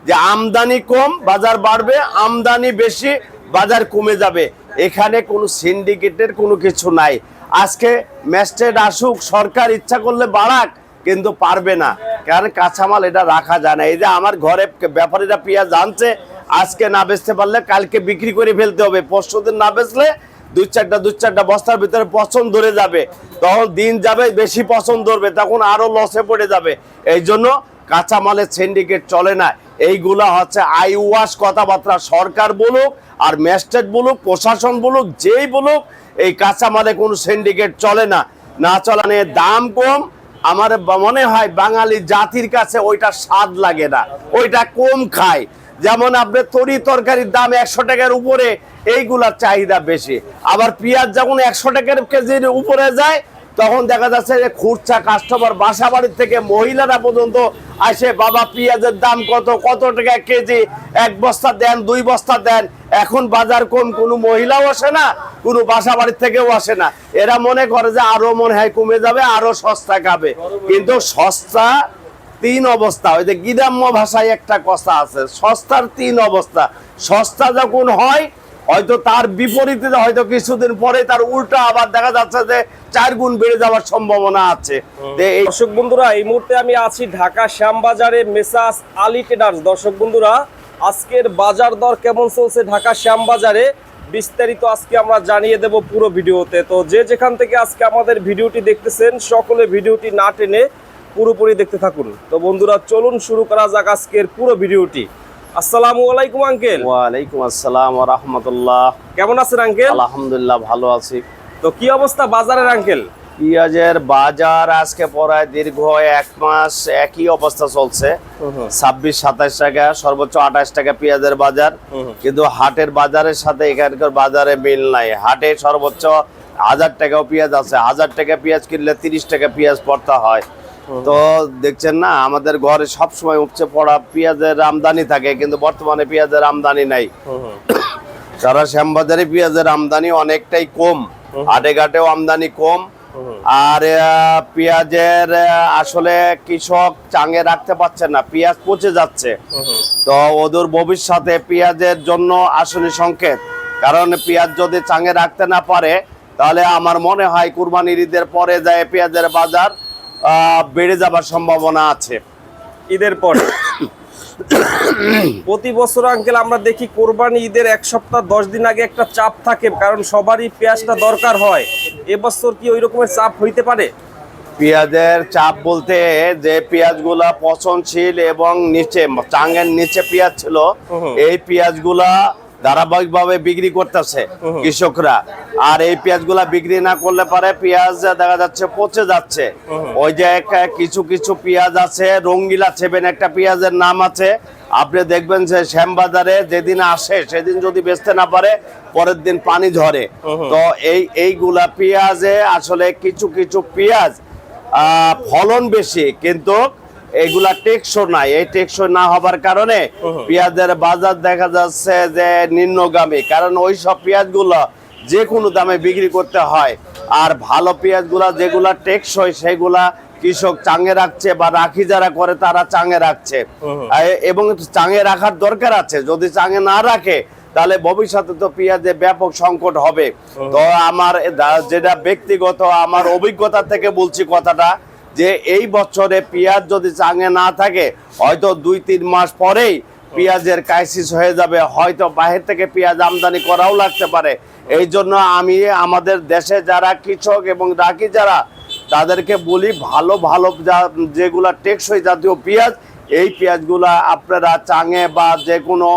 যে আমদানি কম বাজার বাড়বে, আমদানি বেশি বাজার কমে যাবে। এখানে কোনো সিন্ডিকেটের কোনো কিছু নাই। আজকে ম্যাজিস্ট্রেট আসুক, সরকার ইচ্ছা করলে বাড়াক, কিন্তু পারবে না, কারণ কাঁচামাল এটা রাখা যায় না। এই যে আমার ঘরে ব্যাপারীরা পেঁয়াজ আনছে, আজকে না বেচতে পারলে কালকে বিক্রি করে ফেলতে হবে, পরশুদিন না বেচলে দুই চারটা বস্তার ভিতরে পচন ধরে যাবে, তখন দিন যাবে বেশি পচন ধরবে, তখন আরো লসে পড়ে যাবে। এই জন্য কাঁচামালের সিন্ডিকেট চলে না। এইগুলা হচ্ছে আই ওয়াশ কথাবার্তা, সরকার বলুক আর ম্যাজিস্ট্রেট বলুক, প্রশাসন বলুক, যেই বলুক, এই কাঁচামালে কোনো সিন্ডিকেট চলে না। না চলানে দাম কম, আমার মনে হয় বাঙালি জাতির কাছে ওইটা স্বাদ লাগে না, ওইটা কম খায়। যেমন আপনার তরি তরকারির দাম 100 টাকার উপরে, এইগুলার চাহিদা বেশি। আবার পেঁয়াজ যখন 100 টাকার কেজির উপরে যায়, তখন দেখা যাচ্ছে যে খুচরা কাস্টমার বাসা বাড়ির থেকে মহিলারা পর্যন্ত আসে, বাবা পেঁয়াজের দাম কত টাকা কেজি, 1 বস্তা দেন, 2 বস্তা দেন। এখন বাজার কম, কোনো মহিলাও আসে না, কোনো বাসা বাড়ির থেকেও আসে না। এরা মনে করে যে আরো মনে হয় কমে যাবে, আরো সস্তা খাবে। কিন্তু সস্তা 3 অবস্থা, ওই যে গ্রাম্য ভাষায় একটা কথা আছে, সস্তার 3 অবস্থা। সস্তা যখন হয়, হয়তো তার বিপরীতে হয়তো কিছুদিন পরে তার উল্টা আবার দেখা যাচ্ছে যে 4 গুণ বেড়ে যাওয়ার সম্ভাবনা আছে। দর্শক বন্ধুরা, এই মুহূর্তে আমি আছি ঢাকা শ্যামবাজারে মেসাস আলী ট্রেডার্স। দর্শক বন্ধুরা, আজকের বাজার দর কেমন চলছে ঢাকা শ্যামবাজারে বিস্তারিত আজকে আমরা জানিয়ে দেব পুরো ভিডিওতে। তো যে যেখান থেকে আজকে আমাদের ভিডিওটি দেখতেছেন, সকলে ভিডিওটি না টেনে পুরোপুরি দেখতে থাকুন। তো বন্ধুরা, চলুন শুরু করা যাক আজকের পুরো ভিডিওটি। আসসালামু আলাইকুম আঙ্কেল। ওয়ালাইকুম আসসালাম ওয়া রাহমাতুল্লাহ। কেমন আছেন আঙ্কেল? আলহামদুলিল্লাহ, ভালো আছি। তো কি অবস্থা বাজারের আঙ্কেল? পেঁয়াজের বাজার আজকে প্রায় দীর্ঘ 1 মাস একই অবস্থা চলছে। 26-27 টাকা, সর্বোচ্চ 28 টাকা পেঁয়াজের বাজার। কিন্তু হাটের বাজারের সাথে এখানকার বাজারে মিল নাই। হাটে সর্বোচ্চ 1000 টাকাও পেঁয়াজ আছে, 1000 টাকা পেঁয়াজ কিনলে 30 টাকা পেঁয়াজ পড়তে হয়। তো দেখছেন না, আমাদের ঘরে সবসময় উপচে পড়া পেঁয়াজের আমদানি থাকে, কিন্তু বর্তমানে পেঁয়াজের আমদানি নাই। সারা শ্যামবাজারে পেঁয়াজের আমদানি অনেকটাই কম, হাটে ঘাটেও আমদানি কম। আর পেঁয়াজের আসলে কৃষক চাঙে রাখতে পারছে না, পেঁয়াজ পচে যাচ্ছে। তো ওদের ভবিষ্যতে পেঁয়াজের জন্য আসলে সংকেত, কারণ পেঁয়াজ যদি চাঙে রাখতে না পারে, তাহলে আমার মনে হয় কুরবানির ঈদের পরে যায় পেঁয়াজের বাজার বেড়ে যাবার সম্ভাবনা আছে। ঈদের পরে প্রতি বছর আঙ্কেল আমরা দেখি কোরবানি ঈদের 1 সপ্তাহ 10 দিন আগে একটা চাপ থাকে, কারণ সবারই পেঁয়াজটা দরকার হয়। এবছর কি ওই রকমের চাপ হইতে পারে? পেঁয়াজের চাপ বলতে, যে পেঁয়াজগুলা পচনশীল এবং নিচে চাঙের নিচে পেঁয়াজ ছিল, এই পেঁয়াজগুলা ধারাবাহিকভাবে বিক্রি করতেছে কৃষকরা। আর এই পেঁয়াজগুলা বিক্রি না করলে পারে পেঁয়াজ দেখা যাচ্ছে পচে যাচ্ছে। ওই যে কিছু পেঁয়াজ আছে, রঙ্গিলা 7 একটা পেঁয়াজের নাম আছে, আপনি দেখবেন যে শ্যামবাজারে যেদিন আসে সেদিন যদি বেচতে না পারে, পরের দিন পানি ঝরে। তো এইগুলা পেঁয়াজে আসলে কিছু পেঁয়াজ ফলন বেশি, কিন্তু এগুলা টেকসই নাই। এই টেকসই না হবার কারণে পেঁয়াজের বাজার দেখা যাচ্ছে যে নিম্নগামী, কারণ ওই সব পেঁয়াজগুলো যে কোনো দামে বিক্রি করতে হয়। আর ভালো পেঁয়াজগুলা যেগুলা টেকসই, সেগুলা কৃষক চাঙে রাখছে, বা রাখি যারা করে তারা চাঙে রাখছে, এবং চাঙে রাখার দরকার আছে। যদি চাঙে না রাখে, তাহলে ভবিষ্যতে তো পেঁয়াজে ব্যাপক সংকট হবে। তো আমার যেটা ব্যক্তিগত আমার অভিজ্ঞতা থেকে বলছি কথাটা, যে এই বছরে পেঁয়াজ যদি চাঙে না থাকে, হয়তো 2-3 মাস পরেই পেঁয়াজের ক্রাইসিস হয়ে যাবে, হয়তো বাহির থেকে পেঁয়াজ আমদানি করাও লাগতে পারে। এই জন্য আমি আমাদের দেশে যারা কৃষক এবং রাখি যারা, তাদেরকে বলি ভালো যেগুলা টেকসই জাতীয় পেঁয়াজ, এই পেঁয়াজগুলা আপনারা চাঙে বা যে কোনো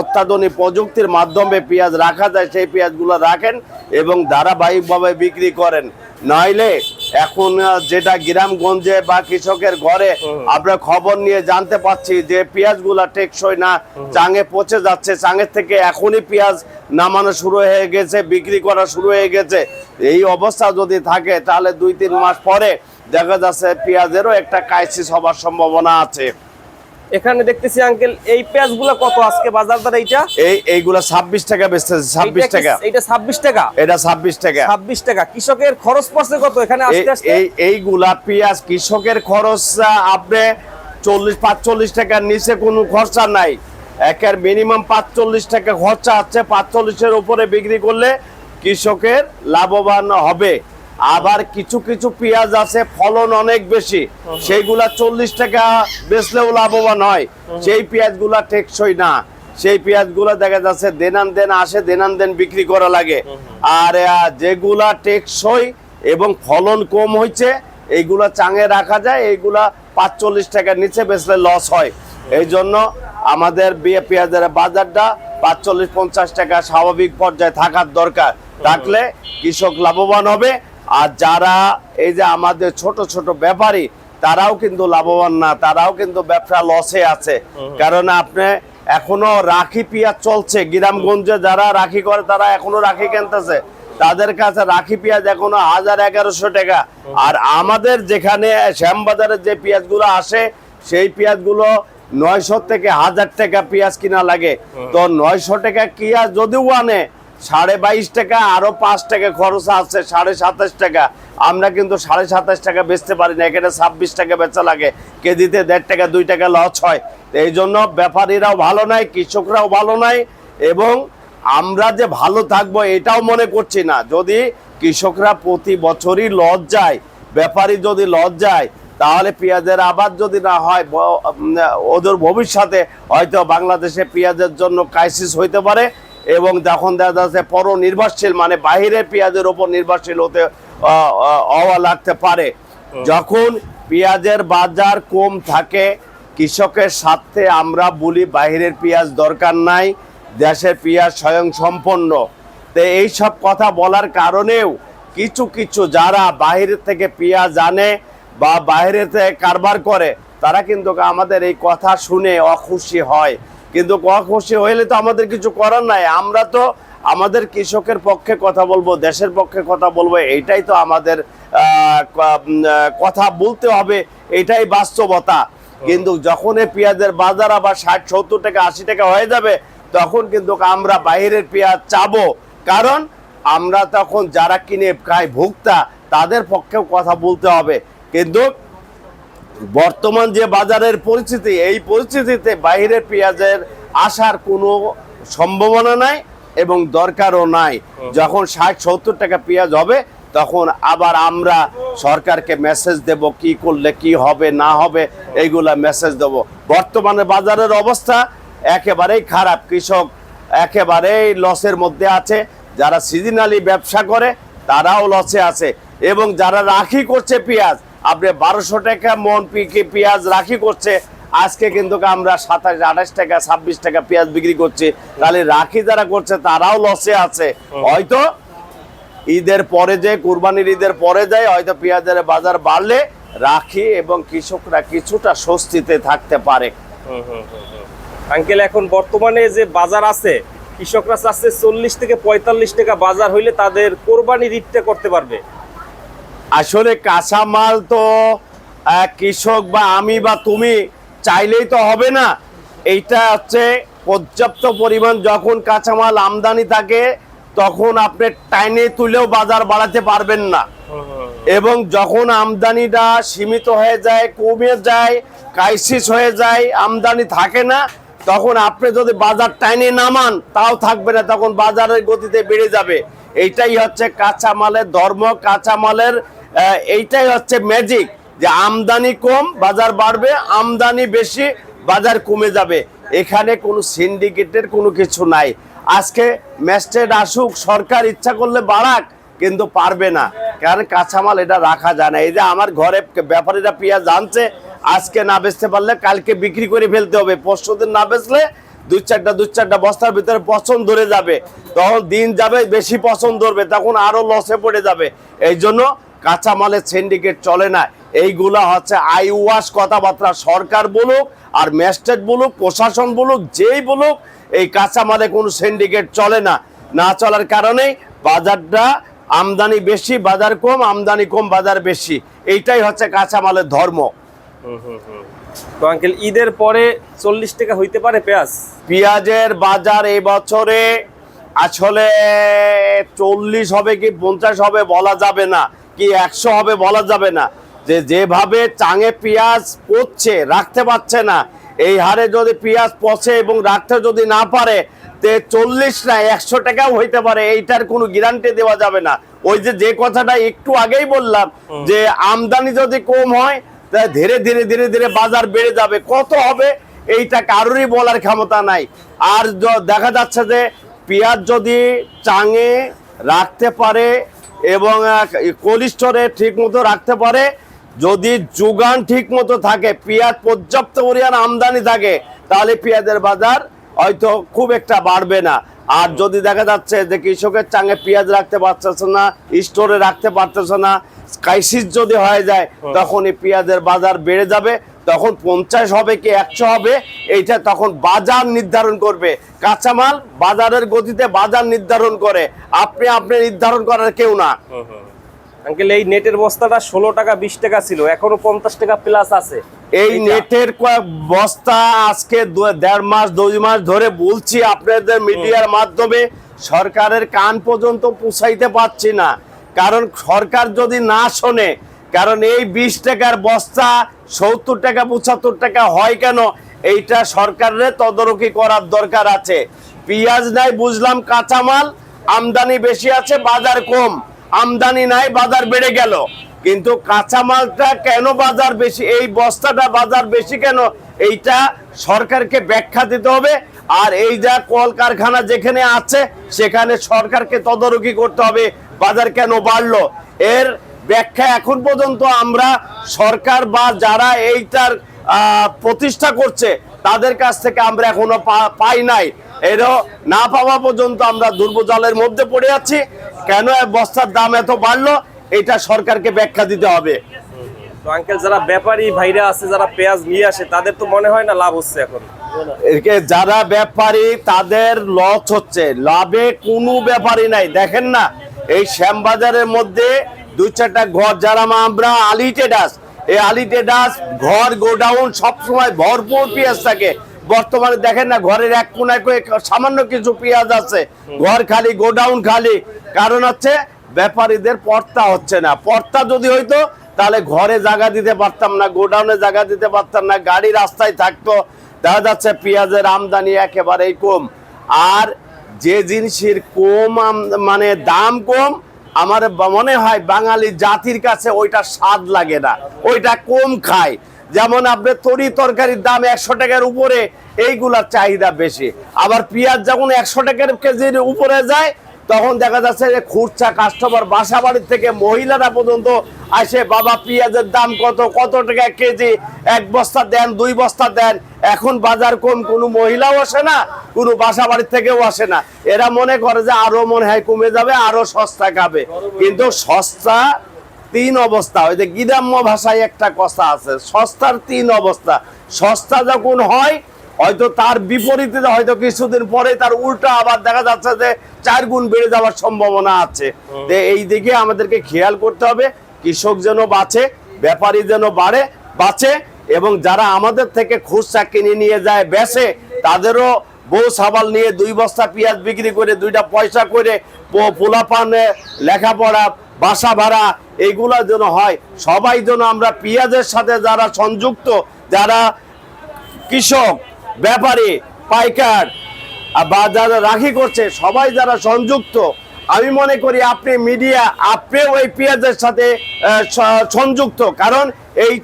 অত্যাধুনিক প্রযুক্তির মাধ্যমে পেঁয়াজ রাখা যায়, সেই পেঁয়াজগুলো রাখেন এবং ধারাবাহিকভাবে বিক্রি করেন। নইলে এখন যেটা গ্রামগঞ্জে বা কৃষকের ঘরে আমরা খবর নিয়ে জানতে পাচ্ছি যে পেঁয়াজগুলা টেকসই না, চাঙে পচে যাচ্ছে, চাঙের থেকে এখনই পেঁয়াজ নামানো শুরু হয়ে গেছে, বিক্রি করা শুরু হয়ে গেছে। এই অবস্থা যদি থাকে, তাহলে 2-3 মাস পরে দেখা যাচ্ছে পেঁয়াজেরও একটা ক্রাইসিস হবার সম্ভাবনা আছে। এখানে দেখতেছি আঙ্কেল, এই পেঁয়াজগুলো কত আজকে বাজার দর? এইগুলা 26 টাকা বেচতেছে। 26 টাকা। এটা 26 টাকা? এটা 26 টাকা। 26 টাকা। কৃষকের খরচ পড়ছে কত এখানে আসতে আসতে? এইগুলা পেঁয়াজ কৃষকের খরচ আপনি 40-45 টাকার নিচে কোনো খরচা নাই। একের মিনিমাম 45 টাকা খরচা আছে, 45-এর উপরে বিক্রি করলে কৃষকের লাভবান হবে। আবার কিছু কিছু পেঁয়াজ আছে ফলন অনেক বেশি, সেইগুলা 40 টাকা বেচলেও লাভবান হয়। সেই পেঁয়াজগুলা টেকসই না, সেই পেঁয়াজগুলা দেখা যাচ্ছে দেনান দেন আসে, দেনান দেন বিক্রি করা লাগে। আর যেগুলা টেকসই এবং ফলন কম হয়েছে এইগুলা চাঙে রাখা যায়, এইগুলা 45 টাকার নিচে বেচলে লস হয়। এই জন্য আমাদের পেঁয়াজের বাজারটা 45-50 টাকা স্বাভাবিক পর্যায়ে থাকার দরকার, থাকলে কৃষক লাভবান হবে। আর যারা এই যে আমাদের ছোট ছোট ব্যাপারী, তারাও কিন্তু লাভবান না, তারাও কিন্তু ব্যবসা লসে আছে। কারণ আপনি এখনো রাখি পেঁয়াজ চলছে, গ্রামগঞ্জে যারা রাখি করে তারা এখনো রাখি কিনতেছে, তাদের কাছে রাখি পেঁয়াজ এখনো 1000-1100 টাকা। আর আমাদের যেখানে শ্যামবাজারের যে পেঁয়াজগুলো আসে সেই পেঁয়াজগুলো 900 থেকে 1000 টাকা পেঁয়াজ কিনা লাগে। তো 900 টাকা পেঁয়াজ যদিও আনে, 22.5 টাকা আরো 5 টাকা খরচ আছে, 27.5 টাকা। আমরা কিন্তু 27.5 টাকা বেচতে পারি না, এখানে 26 টাকা বেচা লাগে, কেজিতে 1.5 টাকা 2 টাকা লস হয়। এই জন্য ব্যাপারীরাও ভালো নাই, কৃষকরাও ভালো নাই, এবং আমরা যে ভালো থাকবো এটাও মনে করছি না। যদি কৃষকরা প্রতি বছরই লস যায়, ব্যাপারী যদি লস যায়, তাহলে পেঁয়াজের আবাদ যদি না হয়, ওদের ভবিষ্যতে হয়তো বাংলাদেশে পেঁয়াজের জন্য ক্রাইসিস হইতে পারে। এবং যখন দেখা যাচ্ছে পরনির্ভরশীল, মানে বাহিরে পেঁয়াজের উপর নির্ভরশীল হতে হওয়া লাগতে পারে। যখন পেঁয়াজের বাজার কম থাকে, কৃষকের স্বার্থে আমরা বলি বাহিরের পেঁয়াজ দরকার নাই, দেশের পেঁয়াজ স্বয়ং সম্পন্ন। তো এইসব কথা বলার কারণেও কিছু কিছু যারা বাহিরের থেকে পেঁয়াজ আনে বা বাইরে থেকে কারবার করে, তারা কিন্তু আমাদের এই কথা শুনে অখুশি হয়। কিন্তু অখুশি হইলে তো আমাদের কিছু করার নাই, আমরা তো আমাদের কৃষকের পক্ষে কথা বলবো, দেশের পক্ষে কথা বলবো, এইটাই তো আমাদের কথা বলতে হবে, এটাই বাস্তবতা। কিন্তু যখন এই পেঁয়াজের বাজার আবার 60-70 টাকা 80 টাকা হয়ে যাবে, তখন কিন্তু আমরা বাইরের পেঁয়াজ চাবো। কারণ আমরা তখন যারা কিনে খায় ভোক্তা, তাদের পক্ষেও কথা বলতে হবে। কিন্তু বর্তমান যে বাজারের পরিস্থিতি, এই পরিস্থিতিতে বাইরের পেঁয়াজের আসার কোনো সম্ভাবনা নাই এবং দরকারও নাই। যখন 60-70 টাকা পেঁয়াজ হবে, তখন আবার আমরা সরকারকে মেসেজ দেব, কি করলে কি হবে না হবে, এইগুলা মেসেজ দেব। বর্তমানে বাজারের অবস্থা একেবারেই খারাপ, কৃষক একেবারেই লসের মধ্যে আছে। যারা সিজনালি ব্যবসা করে তারাও লসে আছে, এবং যারা রাখি করছে পেঁয়াজ, আপনি 1200 টাকা মন পেঁয়াজ রাখি করছে, আজকে কিন্তু আমরা 27-28 টাকা 26 টাকা পেঁয়াজ বিক্রি করছি। তাহলে রাখি যারা করছে তারাও লসে আছে। হয়তো ঈদের পরে যে কুরবানির ঈদের পরে যায়, হয়তো পেঁয়াজের বাজার বাড়লে রাখি এবং কৃষকরা কিছুটা স্বস্তিতে থাকতে পারে। আঙ্কেল, এখন বর্তমানে যে বাজার আছে, কৃষকরা চাচ্ছে 40 থেকে 45 টাকা বাজার হইলে তাদের কোরবানির ঈদটা করতে পারবে। আসলে কাঁচামাল তো কৃষক বা আমি বা তুমি চাইলেই তো হবে না। এইটা হচ্ছে পর্যাপ্ত পরিমাণ যখন কাঁচামাল আমদানি থাকে, তখন আপনি টাইনে তুলেও বাজার বাড়াতে পারবেন না। এবং যখন আমদানিটা সীমিত হয়ে যায়, কমে যায়, ক্রাইসিস হয়ে যায়, আমদানি থাকে না, তখন আপনি যদি বাজার টাইনে নামান তাও থাকবে না, তখন বাজারের গতিতে বেড়ে যাবে। এইটাই হচ্ছে কাঁচামালের ধর্ম, কাঁচামালের এইটাই হচ্ছে ম্যাজিক, যে আমদানি কম বাজার বাড়বে, আমদানি বেশি বাজার কমে যাবে। এখানে কোনো সিন্ডিকেটের কোনো কিছু নাই। আজকে ম্যাজিস্ট্রেট আসুক, সরকার ইচ্ছা করলে বাড়াক, কিন্তু পারবে না, কারণ কাঁচামাল এটা রাখা যায় না। এই যে আমার ঘরে ব্যাপারীরা পেঁয়াজ আনছে, আজকে না বেচতে পারলে কালকে বিক্রি করে ফেলতে হবে, পরশুদিন না বেচলে দুই চারটা বস্তার ভিতরে পচন ধরে যাবে, তখন দিন যাবে বেশি পচন ধরবে, তখন আরো লসে পড়ে যাবে। এই জন্য কাঁচামালের সিন্ডিকেট চলে না। এইগুলা হচ্ছে আই ওয়াশ কথাবার্তা, সরকার বলুক আর ম্যাজিস্ট্রেট বলুক, প্রশাসন বলুক, যেই বলুক, এই কাঁচামালে কোনো সিন্ডিকেট চলে না। না চলার কারণেই বাজারটা আমদানি বেশি বাজার কম, আমদানি কম বাজার বেশি, এইটাই হচ্ছে কাঁচামালের ধর্ম। তো আঙ্কেল, ঈদের পরে 40 টাকা হইতে পারে পেঁয়াজ? পেঁয়াজের বাজার এই বছরে আসলে 40 হবে কি 50 হবে বলা যাবে না, কি 100 হবে বলা যাবে না। যে যেভাবে চাঙে পেঁয়াজ পচছে, রাখতে পারছে না, এই হারে যদি পেঁয়াজ পচে এবং রাখতে যদি না পারে, তে 40 না 100 টাকাও হইতে পারে, এইটার কোনো গ্যারান্টি দেওয়া যাবে না। ওই যে কথাটা একটু আগেই বললাম, যে আমদানি যদি কম হয়, তা ধীরে ধীরে ধীরে ধীরে বাজার বেড়ে যাবে। কত হবে এইটা কারোরই বলার ক্ষমতা নাই। আর দেখা যাচ্ছে যে পেঁয়াজ যদি চাঙে রাখতে পারে এবং কোল্ড স্টোরে ঠিক মতো রাখতে পারে, যদি যোগান ঠিক মতো থাকে, পেঁয়াজ পর্যাপ্ত পরিমাণ আমদানি থাকে, তাহলে পেঁয়াজের বাজার হয়তো খুব একটা বাড়বে না। আর যদি দেখা যাচ্ছে যে কৃষকের চাঙে পেঁয়াজ রাখতে পারতেছে না, স্টোরে রাখতে পারতেছে না, ক্রাইসিস যদি হয়ে যায়, তখন এই পেঁয়াজের বাজার বেড়ে যাবে। তখন 50 হবে কি 100 হবে, এইটা তখন বাজার নির্ধারণ করবে। কাঁচামাল বাজারের গতিতে বাজার নির্ধারণ করে, আপনি নির্ধারণ করার কেউ না। আঙ্কেল, এই নেটের বস্তাটা 16 টাকা 20 টাকা ছিল, এখনো 50 টাকা প্লাস আছে। এই নেটের বস্তা আজকে 1.5 মাস 2 মাস ধরে বলছি আপনাদের মিডিয়ার মাধ্যমে, সরকারের কান পর্যন্ত পৌঁছাইতে পারছি না। কারণ সরকার যদি না শোনে, কারণ এই 20 টাকার বস্তা 70 টাকা 75 টাকা হয় কেন, এইটা সরকারের তদারকি করার দরকার আছে। পেঁয়াজ নাই বুঝলাম, কাঁচামাল আমদানি বেশি আছে, বাজার কম, আমদানি নাই, বাজার বেড়ে গেল। কিন্তু কাঁচামালটা কেন বাজার বেশি, এই বস্তাটা বাজার বেশি কেন, এইটা সরকারকে ব্যাখ্যা দিতে হবে। আর এই যা কলকারখানা যেখানে আছে, সেখানে সরকারকে তদারকি করতে হবে বাজার কেন বাড়লো। এর ব্যাখ্যা এখন পর্যন্ত আমরা সরকার বা যারা এইটার প্রতিষ্ঠা করছে তাদের কাছ থেকে আমরা এখনো পাই নাই। এরও না পাওয়া পর্যন্ত আমরা দুর্বজলের মধ্যে পড়ে আছি। কেন বস্তার দাম এত বাড়লো, এটা সরকারকে ব্যাখ্যা দিতে হবে। তো আঙ্কেল, যারা ব্যাপারী ভাইরা আছে, যারা পেঁয়াজ নিয়ে আসে, তাদের তো মনে হয় না লাভ হচ্ছে এখন? যারা ব্যাপারী তাদের লস হচ্ছে, লাভে কোনো ব্যাপারই নাই। দেখেন না, এই শ্যামবাজারের মধ্যে 2-4টা ঘর, যারা আমরা আলী ট্রেডার্স, এই আলী ট্রেডার্স ঘর গোডাউন সবসময় ভরপুর পেঁয়াজ থাকে। বর্তমানে দেখেন না, ঘরের এক কোনায় সামান্য কিছু পেঁয়াজ আছে, ঘর খালি, গোডাউন খালি। কারণ হচ্ছে ব্যাপারীদের পর্তা হচ্ছে না। পর্তা যদি হইতো, তাহলে ঘরে জায়গা দিতে পারতাম না, গোডাউনে জায়গা দিতে পারতাম না, গাড়ি রাস্তায় থাকতো। দেখা যাচ্ছে পেঁয়াজের আমদানি একেবারেই কম। আর যে জিনিসের কম মানে দাম কম, আমার মনে হয় বাঙালি জাতির কাছে ওইটা স্বাদ লাগে না, ওইটা কম খায়। যেমন আপনার তরি তরকারির দাম 100 টাকার উপরে, এইগুলার চাহিদা বেশি। আবার পেঁয়াজ যখন 100 টাকার কেজির উপরে যায়, তখন দেখা যাচ্ছে যে খুচরা কাস্টমার বাসা বাড়ির থেকে মহিলারা পর্যন্ত আসে, বাবা পেঁয়াজের দাম কত, কত টাকা কেজি, 1 বস্তা দেন, 2 বস্তা দেন। এখন বাজার কম, কোনো মহিলাও আসে না, কোনো বাসা বাড়ির থেকেও আসে না। এরা মনে করে যে আরো মনে হয় কমে যাবে, আরো সস্তা খাবে। কিন্তু সস্তা 3 অবস্থা, ওই যে গ্রাম্য ভাষায় একটা কথা আছে, সস্তার 3 অবস্থা। সস্তা যখন হয়, হয়তো তার বিপরীতে হয়তো কিছুদিন পরে তার উল্টা আবার দেখা যাচ্ছে যে 4 গুণ বেড়ে যাওয়ার সম্ভাবনা আছে। এই দিকে আমাদেরকে খেয়াল করতে হবে, কৃষক যেন বাঁচে, ব্যাপারী যেন বাঁচে, এবং যারা আমাদের থেকে খুচরা কিনে নিয়ে যায় বেচে, তাদেরও বউ সাবাল নিয়ে 2 বস্তা পেঁয়াজ বিক্রি করে 2টা পয়সা করে পোলাপানে লেখাপড়া, বাসা ভাড়া, এইগুলা যেন হয়। সবাই যেন আমরা পেঁয়াজের সাথে যারা সংযুক্ত, যারা কৃষক, ব্যাপারী, পাইকার বা যারা রাখি করছে, সবাই যারা সংযুক্ত, আমি মনে করি আপনি মিডিয়া, আপনিও এই পেঁয়াজের সাথে সংযুক্ত। কারণ এই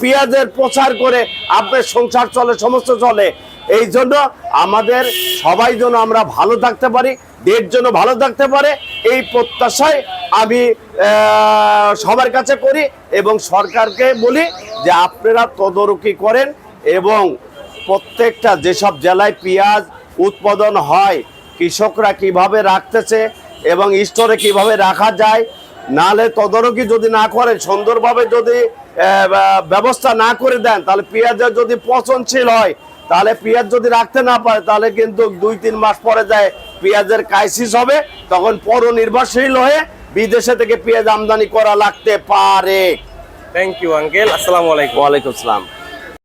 পেঁয়াজের প্রচার করে আপনার সংসার চলে, সমস্ত চলে। এই জন্য আমাদের সবাই যেন আমরা ভালো থাকতে পারি, দেশ যেন ভালো থাকতে পারে, এই প্রত্যাশায় আমি সবার কাছে করি এবং সরকারকে বলি যে আপনারা তদারকি করেন এবং প্রত্যেকটা যেসব জেলায় পেঁয়াজ উৎপাদন হয়, কৃষকরা কিভাবে রাখতেছে এবং স্টোরে কিভাবে রাখা যায়, নালে তদারকি যদি না করেন, সুন্দরভাবে যদি ব্যবস্থা না করে দেন, তাহলে পেঁয়াজের যদি পচনশীল হয়, তাহলে পেঁয়াজ যদি রাখতে না পারে, তাহলে কিন্তু 2-3 মাস পরে যায় পেঁয়াজের ক্রাইসিস হবে। তখন পরনির্ভরশীল হয়ে বিদেশে থেকে পেঁয়াজ আমদানি করা লাগতে পারে। থ্যাংক ইউ আঙ্কেল, আসসালামু আলাইকুম। ওয়ালাইকুম আসসালাম।